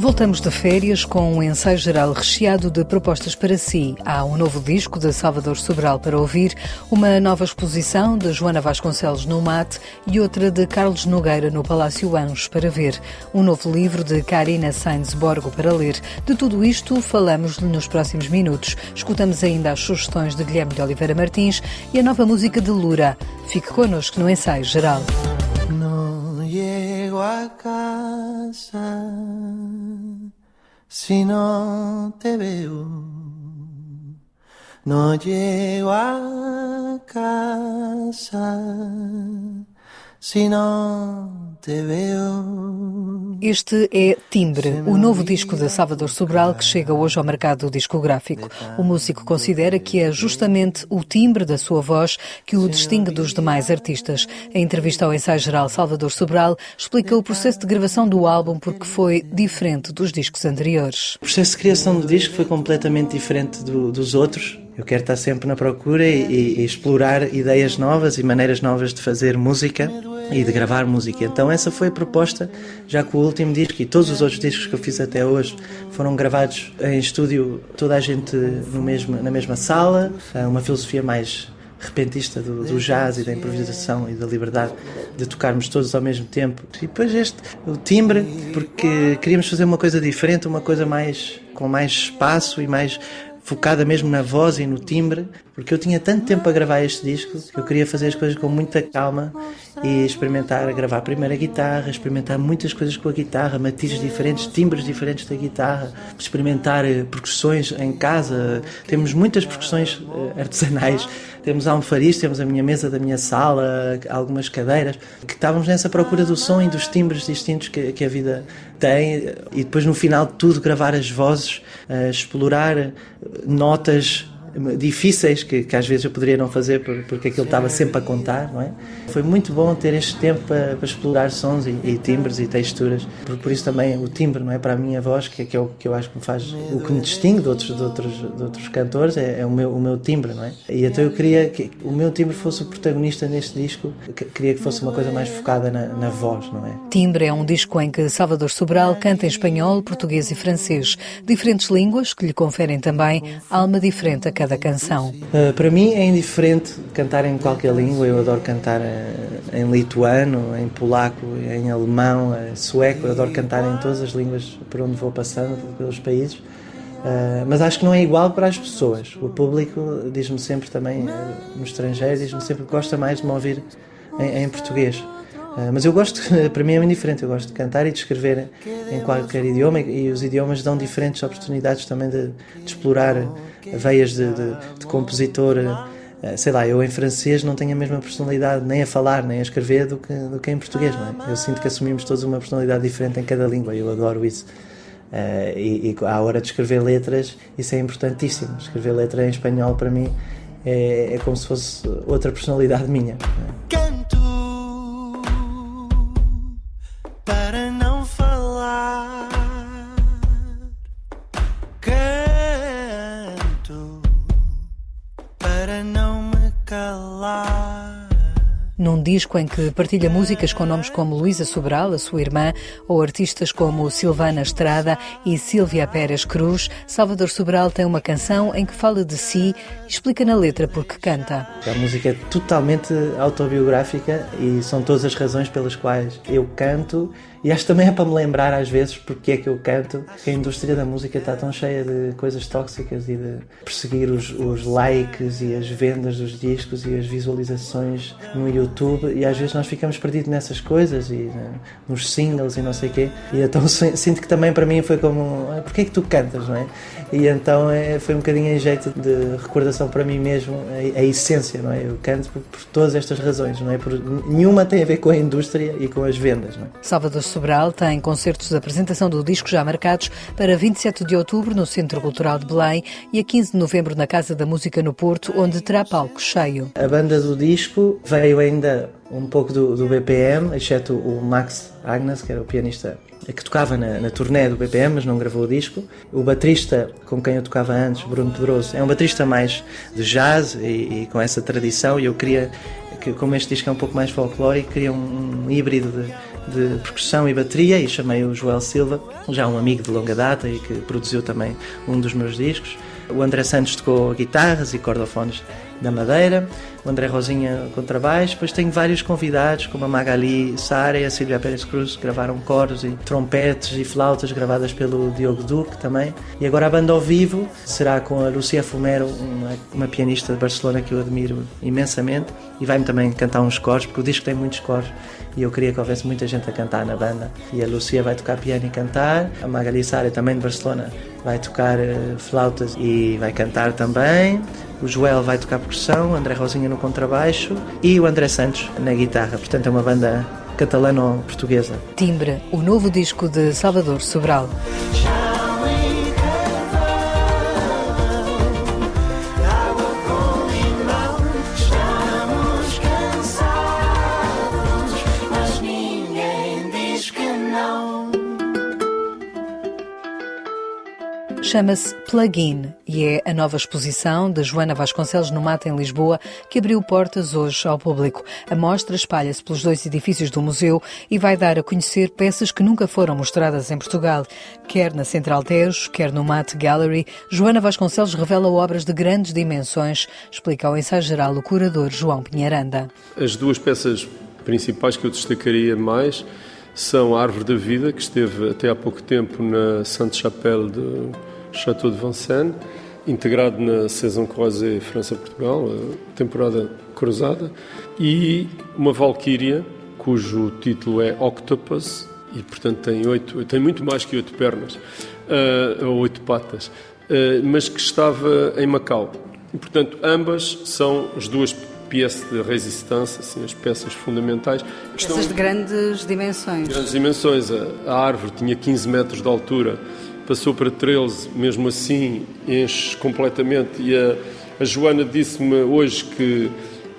Voltamos de férias com um ensaio geral recheado de propostas para si. Há um novo disco de Salvador Sobral para ouvir, uma nova exposição de Joana Vasconcelos no MAT e outra de Carlos Nogueira no Palácio Anjos para ver. Um novo livro de Karina Sainz Borgo para ler. De tudo isto falamos-lhe nos próximos minutos. Escutamos ainda as sugestões de Guilherme de Oliveira Martins e a nova música de Lura. Fique connosco no ensaio geral. No llego a casa si no te veo. No llego a casa si no te veo. Este é Timbre, o novo disco de Salvador Sobral que chega hoje ao mercado discográfico. O músico considera que é justamente o timbre da sua voz que o distingue dos demais artistas. Em entrevista ao ensaio geral, Salvador Sobral explica o processo de gravação do álbum porque foi diferente dos discos anteriores. O processo de criação do disco foi completamente diferente dos outros. Eu quero estar sempre na procura e explorar ideias novas e maneiras novas de fazer música e de gravar música. Então essa foi a proposta, já que o último disco e todos os outros discos que eu fiz até hoje foram gravados em estúdio, toda a gente na mesma sala, uma filosofia mais repentista do jazz e da improvisação e da liberdade de tocarmos todos ao mesmo tempo. E depois o timbre, porque queríamos fazer uma coisa diferente, uma coisa com mais espaço e mais focada mesmo na voz e no timbre, porque eu tinha tanto tempo a gravar este disco que eu queria fazer as coisas com muita calma e experimentar, gravar primeiro a guitarra, experimentar muitas coisas com a guitarra, matizes diferentes, timbres diferentes da guitarra, experimentar percussões em casa. Temos muitas percussões artesanais, temos almofariz, temos a minha mesa da minha sala, algumas cadeiras, que estávamos nessa procura do som e dos timbres distintos que a vida tem, e depois no final de tudo gravar as vozes, explorar notas difíceis que às vezes eu poderia não fazer porque aquilo estava sempre a contar, não é? Foi muito bom ter este tempo para explorar sons e timbres e texturas, por isso também o timbre, não é, para a minha voz, que é o que eu acho que me faz, o que me distingue de outros cantores, é o meu timbre, não é? E então eu queria que o meu timbre fosse o protagonista neste disco, queria que fosse uma coisa mais focada na voz, não é? Timbre é um disco em que Salvador Sobral canta em espanhol, português e francês, diferentes línguas que lhe conferem também alma diferente a cada canção. Para mim é indiferente cantar em qualquer língua. Eu adoro cantar em lituano, em polaco, em alemão, em sueco. Eu adoro cantar em todas as línguas por onde vou passando, pelos países. Mas acho que não é igual para as pessoas. O público diz-me sempre também, no estrangeiro, diz-me sempre que gosta mais de me ouvir em português. Mas eu gosto, para mim é muito diferente, eu gosto de cantar e de escrever em qualquer idioma, e os idiomas dão diferentes oportunidades também de explorar veias de compositor. Sei lá, eu em francês não tenho a mesma personalidade nem a falar nem a escrever do que em português, não é? Eu sinto que assumimos todos uma personalidade diferente em cada língua e eu adoro isso. E à hora de escrever letras, isso é importantíssimo. Escrever letra em espanhol para mim é como se fosse outra personalidade minha, não é? Para não falar, canto para não me calar. Num disco em que partilha músicas com nomes como Luísa Sobral, a sua irmã, ou artistas como Silvana Estrada e Sílvia Pérez Cruz, Salvador Sobral tem uma canção em que fala de si e explica na letra porque canta. A música é totalmente autobiográfica e são todas as razões pelas quais eu canto, e acho que também é para me lembrar às vezes porque é que eu canto, que a indústria da música está tão cheia de coisas tóxicas e de perseguir os likes e as vendas dos discos e as visualizações no YouTube, e às vezes nós ficamos perdidos nessas coisas e nos singles e não sei o quê, e então sinto que também para mim foi como, porque é que tu cantas, não é? E então foi um bocadinho em jeito de recordação para mim mesmo, a essência, não é? Eu canto por todas estas razões, não é? Nenhuma tem a ver com a indústria e com as vendas, não é? Salvador Sobral tem concertos de apresentação do disco já marcados para 27 de outubro no Centro Cultural de Belém e a 15 de novembro na Casa da Música no Porto, onde terá palco cheio. A banda do disco veio ainda um pouco do BPM, exceto o Max Agnes, que era o pianista que tocava na turnê do BPM, mas não gravou o disco. O baterista com quem eu tocava antes, Bruno Pedroso, é um baterista mais de jazz e com essa tradição, e eu queria, como este disco é um pouco mais folclórico, queria um híbrido de percussão e bateria, e chamei o Joel Silva, já um amigo de longa data e que produziu também um dos meus discos. O André Santos tocou guitarras e cordofones da Madeira, o André Rosinha contrabaixo. Depois tenho vários convidados, como a Magali Sara e a Silvia Pérez Cruz, que gravaram coros e trompetes e flautas gravadas pelo Diogo Duque também. E agora a banda ao vivo será com a Lucia Fumero, uma pianista de Barcelona que eu admiro imensamente, e vai-me também cantar uns coros, porque o disco tem muitos coros e eu queria que houvesse muita gente a cantar na banda. E a Lucia vai tocar piano e cantar, a Magali Sara, também de Barcelona, vai tocar flautas e vai cantar também. O Joel vai tocar percussão, o André Rosinha no contrabaixo e o André Santos na guitarra. Portanto, é uma banda catalano-portuguesa. Timbre, o novo disco de Salvador Sobral. Chama-se Plug-in e é a nova exposição de Joana Vasconcelos no MAT em Lisboa, que abriu portas hoje ao público. A mostra espalha-se pelos 2 edifícios do museu e vai dar a conhecer peças que nunca foram mostradas em Portugal. Quer na Central Tejo, quer no MAT Gallery, Joana Vasconcelos revela obras de grandes dimensões, explica ao ensaio geral o curador João Pinheiranda. As 2 peças principais que eu destacaria mais são a Árvore da Vida, que esteve até há pouco tempo na Sainte-Chapelle de Château de Vincennes, integrado na Saison Croisée França-Portugal, a temporada cruzada, e uma Valquíria, cujo título é Octopus, e portanto tem muito mais que 8 pernas, ou 8 patas, mas que estava em Macau. E portanto ambas são as 2 peças de resistência, assim, as peças fundamentais. Peças de grandes dimensões. Grandes dimensões. A árvore tinha 15 metros de altura, passou para 13, mesmo assim enche completamente. E a Joana disse-me hoje que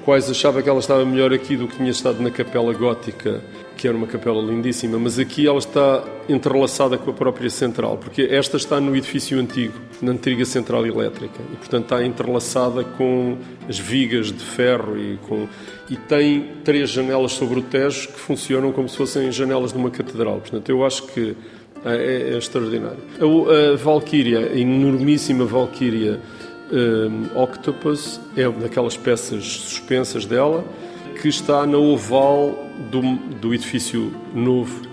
quase achava que ela estava melhor aqui do que tinha estado na Capela Gótica, que era uma capela lindíssima, mas aqui ela está entrelaçada com a própria central, porque esta está no edifício antigo, na antiga central elétrica, e portanto está entrelaçada com as vigas de ferro e tem 3 janelas sobre o Tejo que funcionam como se fossem janelas de uma catedral. Portanto, eu acho que é extraordinário. A Valquíria, a enormíssima Valquíria Octopus, é daquelas peças suspensas dela, que está na oval do edifício novo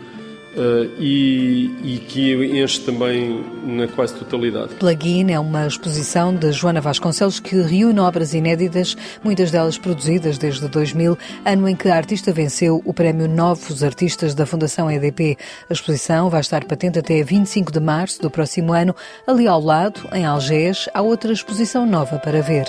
e que enche também na quase totalidade. Plug-in é uma exposição de Joana Vasconcelos que reúne obras inéditas, muitas delas produzidas desde 2000, ano em que a artista venceu o prémio Novos Artistas da Fundação EDP. A exposição vai estar patente até 25 de março do próximo ano. Ali ao lado, em Algés, há outra exposição nova para ver.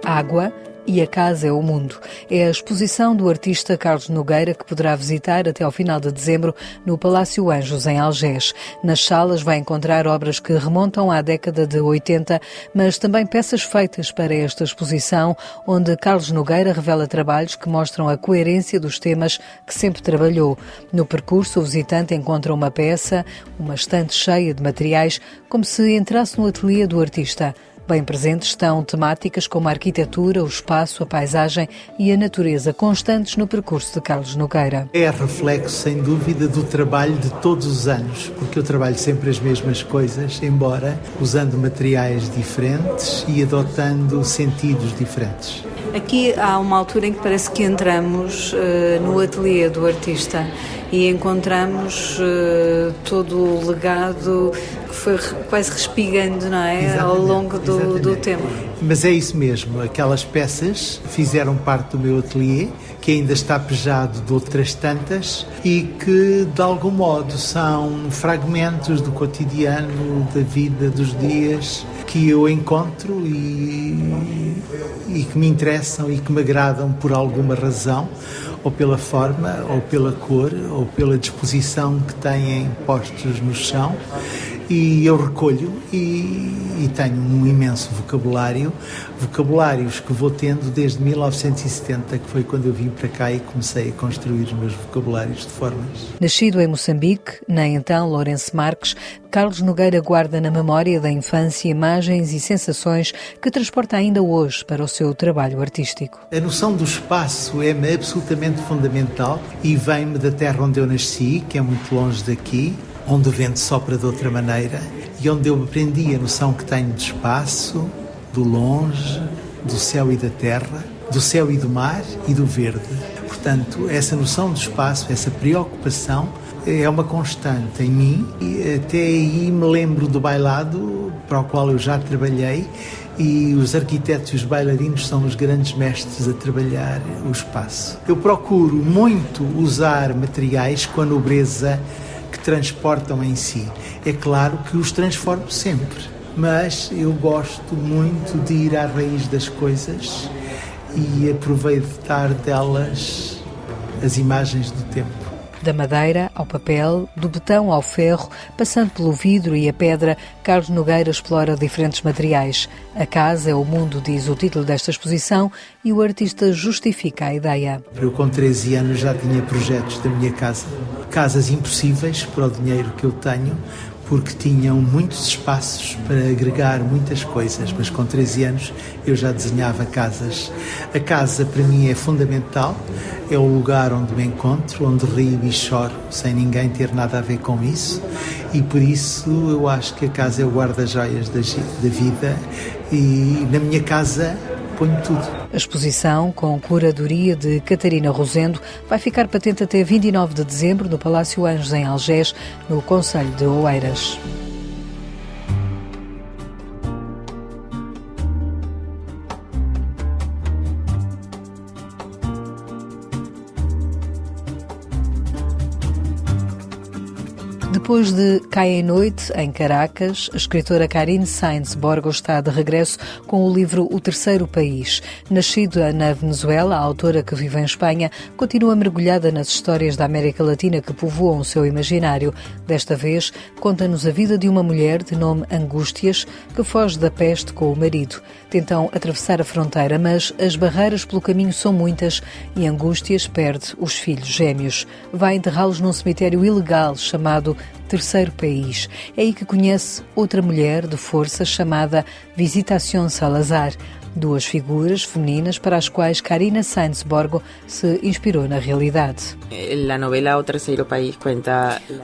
Água e a Casa é o Mundo. É a exposição do artista Carlos Nogueira que poderá visitar até ao final de dezembro no Palácio Anjos, em Algés. Nas salas vai encontrar obras que remontam à década de 80, mas também peças feitas para esta exposição, onde Carlos Nogueira revela trabalhos que mostram a coerência dos temas que sempre trabalhou. No percurso, o visitante encontra uma peça, uma estante cheia de materiais, como se entrasse no ateliê do artista. Bem presentes estão temáticas como a arquitetura, o espaço, a paisagem e a natureza, constantes no percurso de Carlos Nogueira. É reflexo, sem dúvida, do trabalho de todos os anos, porque eu trabalho sempre as mesmas coisas, embora usando materiais diferentes e adotando sentidos diferentes. Aqui há uma altura em que parece que entramos no ateliê do artista e encontramos todo o legado que foi quase respigando, não é? Exatamente, ao longo do tempo. Mas é isso mesmo, aquelas peças fizeram parte do meu ateliê, que ainda está pejado de outras tantas e que de algum modo são fragmentos do cotidiano, da vida, dos dias que eu encontro e que me interessam e que me agradam por alguma razão, ou pela forma, ou pela cor, ou pela disposição que têm postos no chão. e eu recolho e tenho um imenso vocabulários que vou tendo desde 1970, que foi quando eu vim para cá e comecei a construir os meus vocabulários de formas. Nascido em Moçambique, nem então Lourenço Marques, Carlos Nogueira guarda na memória da infância imagens e sensações que transporta ainda hoje para o seu trabalho artístico. A noção do espaço é-me absolutamente fundamental e vem-me da terra onde eu nasci, que é muito longe daqui, onde o vento sopra de outra maneira e onde eu aprendi a noção que tenho de espaço, do longe, do céu e da terra, do céu e do mar e do verde. Portanto, essa noção do espaço, essa preocupação é uma constante em mim e até aí me lembro do bailado para o qual eu já trabalhei e os arquitetos e os bailarinos são os grandes mestres a trabalhar o espaço. Eu procuro muito usar materiais com a nobreza que transportam em si. É claro que os transformo sempre, mas eu gosto muito de ir à raiz das coisas e aproveitar delas as imagens do tempo. Da madeira ao papel, do betão ao ferro, passando pelo vidro e a pedra, Carlos Nogueira explora diferentes materiais. A casa é o mundo, diz o título desta exposição, e o artista justifica a ideia. Eu com 13 anos já tinha projetos da minha casa. Casas impossíveis para o dinheiro que eu tenho, porque tinham muitos espaços para agregar muitas coisas, mas com 13 anos eu já desenhava casas. A casa para mim é fundamental, é o lugar onde me encontro, onde rio e choro, sem ninguém ter nada a ver com isso, e por isso eu acho que a casa é o guarda-joias da vida e na minha casa ponho tudo. A exposição, com curadoria de Catarina Rosendo, vai ficar patente até 29 de dezembro no Palácio Anjos, em Algés, no concelho de Oeiras. Depois de Cai em Noite, em Caracas, a escritora Karine Sáenz Borgo está de regresso com o livro O Terceiro País. Nascida na Venezuela, a autora, que vive em Espanha, continua mergulhada nas histórias da América Latina que povoam o seu imaginário. Desta vez, conta-nos a vida de uma mulher de nome Angústias, que foge da peste com o marido. Tentam atravessar a fronteira, mas as barreiras pelo caminho são muitas e Angústias perde os filhos gêmeos. Vai enterrá-los num cemitério ilegal chamado Terceiro País. É aí que conhece outra mulher de força chamada Visitación Salazar. Duas figuras femininas para as quais Karine Sáenz Borgo se inspirou na realidade.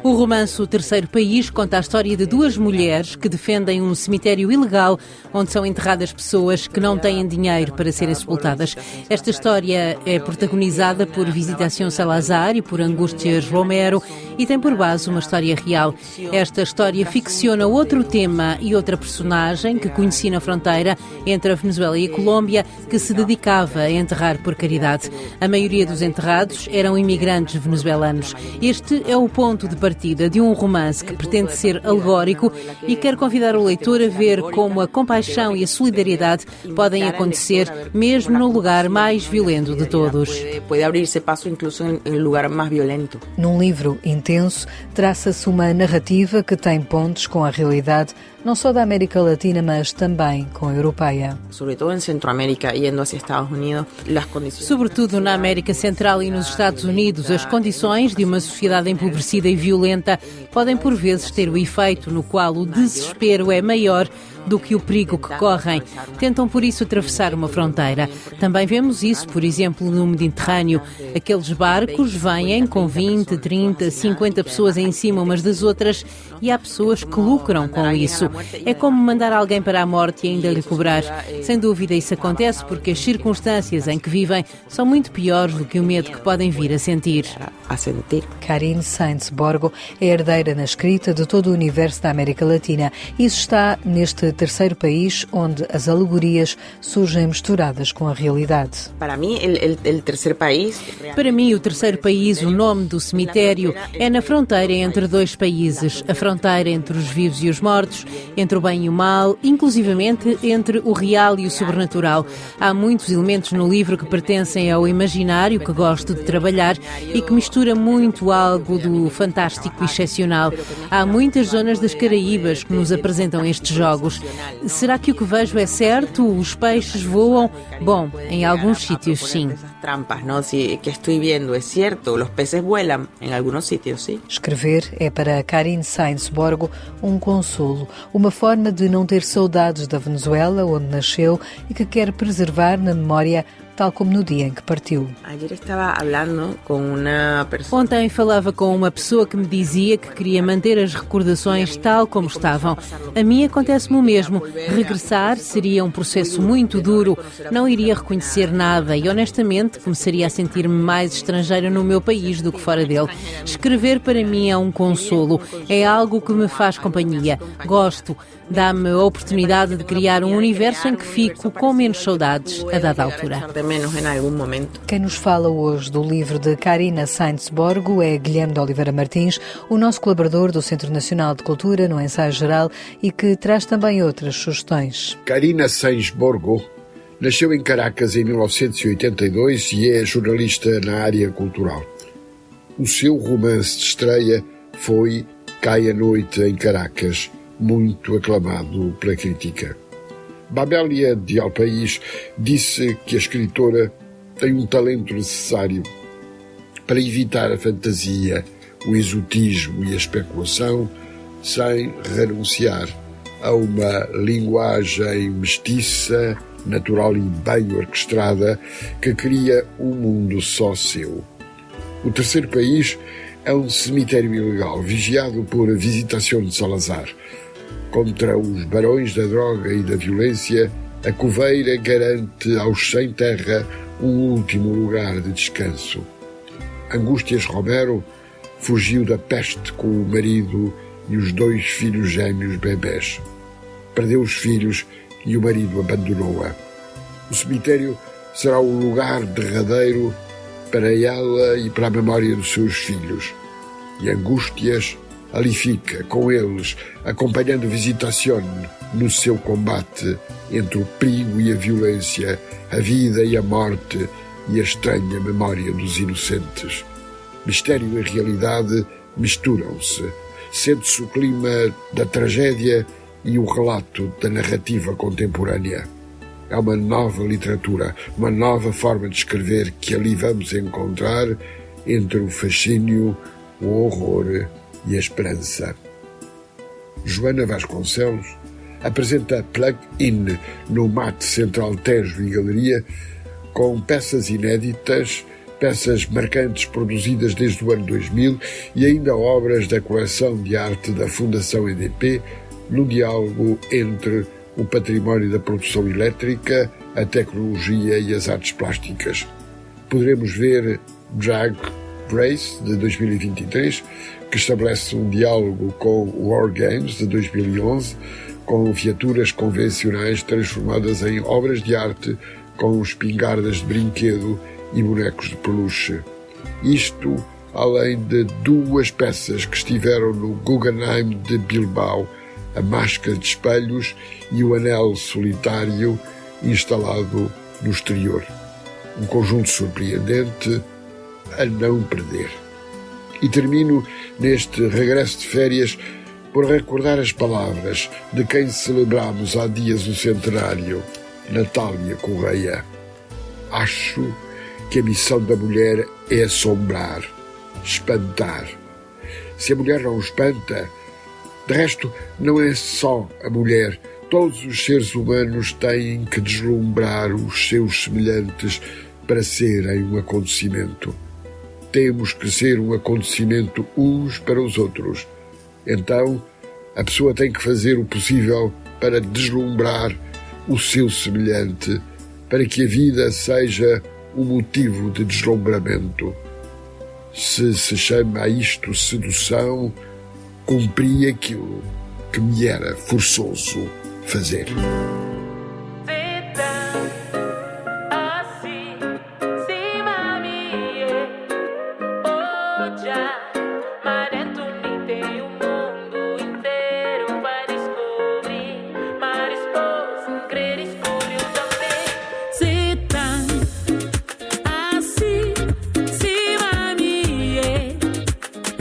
O romance O Terceiro País conta a história de duas mulheres que defendem um cemitério ilegal onde são enterradas pessoas que não têm dinheiro para serem sepultadas. Esta história é protagonizada por Visitación Salazar e por Angústias Romero e tem por base uma história real. Esta história ficciona outro tema e outra personagem que conheci na fronteira entre a Venezuela e a Colômbia, que se dedicava a enterrar por caridade. A maioria dos enterrados eram imigrantes venezuelanos. Este é o ponto de partida de um romance que pretende ser alegórico e quer convidar o leitor a ver como a compaixão e a solidariedade podem acontecer mesmo no lugar mais violento de todos. Pode abrir-se passo incluso em lugar mais violento. Num livro intenso, traça-se uma narrativa que tem pontes com a realidade, não só da América Latina, mas também com a europeia. Sobretudo em Centroamérica, indo hacia Estados Unidos, as condições... Sobretudo na América Central e nos Estados Unidos, as condições de uma sociedade empobrecida e violenta podem por vezes ter o efeito no qual o desespero é maior do que o perigo que correm. Tentam, por isso, atravessar uma fronteira. Também vemos isso, por exemplo, no Mediterrâneo. Aqueles barcos vêm com 20, 30, 50 pessoas em cima umas das outras e há pessoas que lucram com isso. É como mandar alguém para a morte e ainda lhe cobrar. Sem dúvida, isso acontece porque as circunstâncias em que vivem são muito piores do que o medo que podem vir a sentir. Karine Sáenz Borgo é herdeira na escrita de todo o universo da América Latina. Isso está neste terceiro país onde as alegorias surgem misturadas com a realidade. Para mim, o terceiro país... Para mim, o terceiro país, o nome do cemitério, é na fronteira entre dois países. A fronteira entre os vivos e os mortos, entre o bem e o mal, inclusivamente entre o real e o sobrenatural. Há muitos elementos no livro que pertencem ao imaginário que gosto de trabalhar e que mistura muito algo do fantástico e excepcional. Há muitas zonas das Caraíbas que nos apresentam estes jogos. Será que o que vejo é certo? Os peixes voam? Bom, em alguns sítios sim. Trampas, ¿no? Si que estoy viendo es cierto, los peces vuelan en algunos sitios, sí. Escrever é para Karine Sainz Borgo um consolo, uma forma de não ter saudades da Venezuela, onde nasceu e que quer preservar na memória, tal como no dia em que partiu. Ontem falava com uma pessoa que me dizia que queria manter as recordações tal como estavam. A mim acontece-me o mesmo. Regressar seria um processo muito duro, não iria reconhecer nada e, honestamente, começaria a sentir-me mais estrangeira no meu país do que fora dele. Escrever para mim é um consolo, é algo que me faz companhia. Gosto, dá-me a oportunidade de criar um universo em que fico com menos saudades a dada altura. Quem nos fala hoje do livro de Karine Sainz Borgo é Guilherme de Oliveira Martins, o nosso colaborador do Centro Nacional de Cultura no Ensaio Geral e que traz também outras sugestões. Karine Sainz Borgo nasceu em Caracas em 1982 e é jornalista na área cultural. O seu romance de estreia foi Cai a Noite em Caracas, muito aclamado pela crítica. Babélia de Alpaís disse que a escritora tem um talento necessário para evitar a fantasia, o exotismo e a especulação, sem renunciar a uma linguagem mestiça, natural e bem orquestrada, que cria um mundo só seu. O terceiro país é um cemitério ilegal, vigiado por Visitación de Salazar. Contra os barões da droga e da violência, a coveira garante aos sem terra um último lugar de descanso. Angústias Romero fugiu da peste com o marido e os 2 filhos gêmeos bebés. Perdeu os filhos e o marido abandonou-a. O cemitério será o lugar derradeiro para ela e para a memória dos seus filhos. E Angústias ali fica, com eles, acompanhando Visitación no seu combate entre o perigo e a violência, a vida e a morte e a estranha memória dos inocentes. Mistério e realidade misturam-se. Sente-se o clima da tragédia e o relato da narrativa contemporânea. É uma nova literatura, uma nova forma de escrever que ali vamos encontrar entre o fascínio, o horror e a esperança. Joana Vasconcelos apresenta Plug-in no Mate Central Tejo e Galeria com peças inéditas, peças marcantes produzidas desde o ano 2000 e ainda obras da coleção de arte da Fundação EDP no diálogo entre o património da produção elétrica, a tecnologia e as artes plásticas. Poderemos ver Drag Race, de 2023, que estabelece um diálogo com War Games, de 2011, com viaturas convencionais transformadas em obras de arte com espingardas de brinquedo e bonecos de peluche. Isto além de 2 peças que estiveram no Guggenheim de Bilbao, a Máscara de Espelhos e o Anel Solitário, instalado no exterior. Um conjunto surpreendente a não perder. E termino neste regresso de férias por recordar as palavras de quem celebramos há dias o centenário, Natália Correia. Acho que a missão da mulher é assombrar, espantar. Se a mulher não espanta, de resto não é só a mulher. Todos os seres humanos têm que deslumbrar os seus semelhantes para serem um acontecimento. Temos que ser um acontecimento uns para os outros. Então, a pessoa tem que fazer o possível para deslumbrar o seu semelhante, para que a vida seja um motivo de deslumbramento. Se chama a isto sedução, cumpri aquilo que me era forçoso fazer.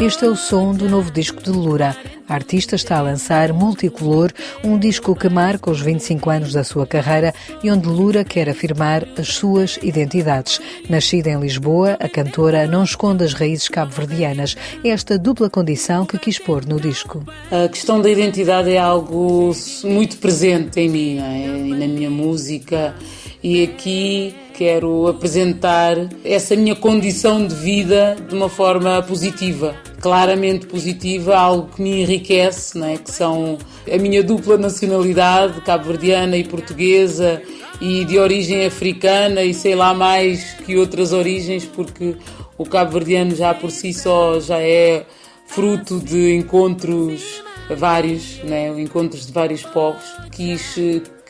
Este é o som do novo disco de Lura. A artista está a lançar Multicolor, um disco que marca os 25 anos da sua carreira e onde Lura quer afirmar as suas identidades. Nascida em Lisboa, a cantora não esconde as raízes cabo-verdianas. É esta dupla condição que quis pôr no disco. A questão da identidade é algo muito presente em mim, não é? E na minha música. E aqui quero apresentar essa minha condição de vida de uma forma positiva, claramente positiva, algo que me enriquece, não é? Que são a minha dupla nacionalidade, cabo-verdiana e portuguesa, e de origem africana e sei lá mais que outras origens, porque o cabo-verdiano já por si só já é fruto de encontros vários, né? Encontros de vários povos. Quis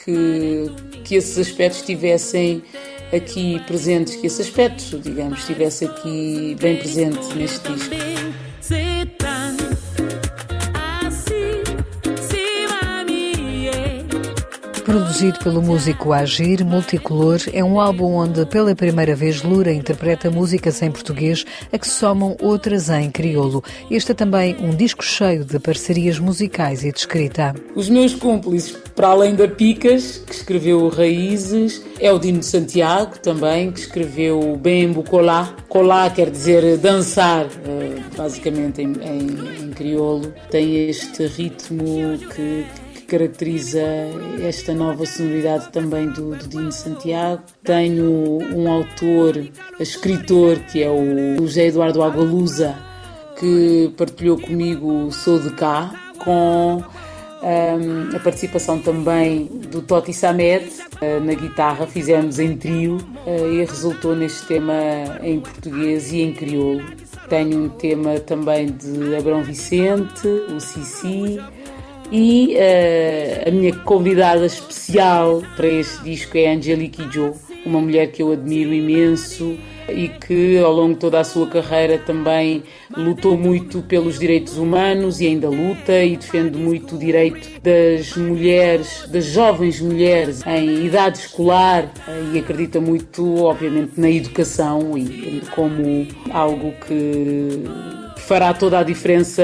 que esses aspectos estivessem aqui presentes, que esse aspecto, digamos, estivesse aqui bem presente neste disco. Produzido pelo músico Agir, Multicolor é um álbum onde pela primeira vez Lura interpreta músicas em português a que se somam outras em crioulo. Este é também um disco cheio de parcerias musicais e de escrita. Os meus cúmplices, para além da Picas, que escreveu Raízes, é o Dino Santiago também, que escreveu Bembo Colá. Colá quer dizer dançar, basicamente em crioulo. Tem este ritmo que caracteriza esta nova sonoridade também do Dino Santiago. Tenho um autor, escritor, que é o José Eduardo Agualusa, que partilhou comigo Sou de Cá, com a participação também do Toti Samed na guitarra. Fizemos em trio e resultou neste tema em português e em crioulo. Tenho um tema também de Abrão Vicente, o Cici. E a minha convidada especial para este disco é Angelique Kidjo, uma mulher que eu admiro imenso e que ao longo de toda a sua carreira também lutou muito pelos direitos humanos e ainda luta e defende muito o direito das mulheres, das jovens mulheres em idade escolar e acredita muito, obviamente, na educação e como algo que fará toda a diferença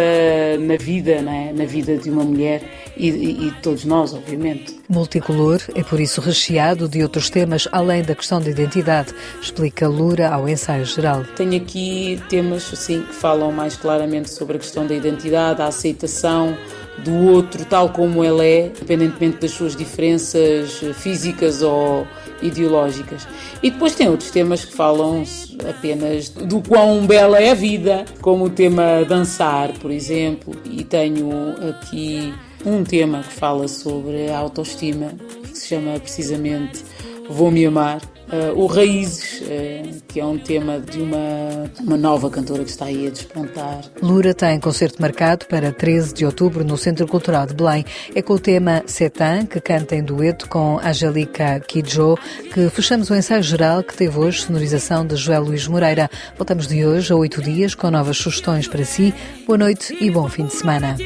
na vida, não é? Na vida de uma mulher e de todos nós, obviamente. Multicolor é por isso recheado de outros temas além da questão de identidade, explica Lura ao Ensaio Geral. Tenho aqui temas assim, que falam mais claramente sobre a questão da identidade, a aceitação do outro tal como ele é, independentemente das suas diferenças físicas ou ideológicas. E depois tem outros temas que falam apenas do quão bela é a vida, como o tema Dançar, por exemplo. E tenho aqui um tema que fala sobre a autoestima, que se chama precisamente Vou-me Amar. O Raízes, que é um tema de uma nova cantora que está aí a despontar. Lura tem concerto marcado para 13 de outubro no Centro Cultural de Belém. É com o tema Setan, que canta em dueto com Angelique Kidjo, que fechamos o Ensaio Geral, que teve hoje sonorização de Joel Luís Moreira. Voltamos de hoje a 8 dias com novas sugestões para si. Boa noite e bom fim de semana.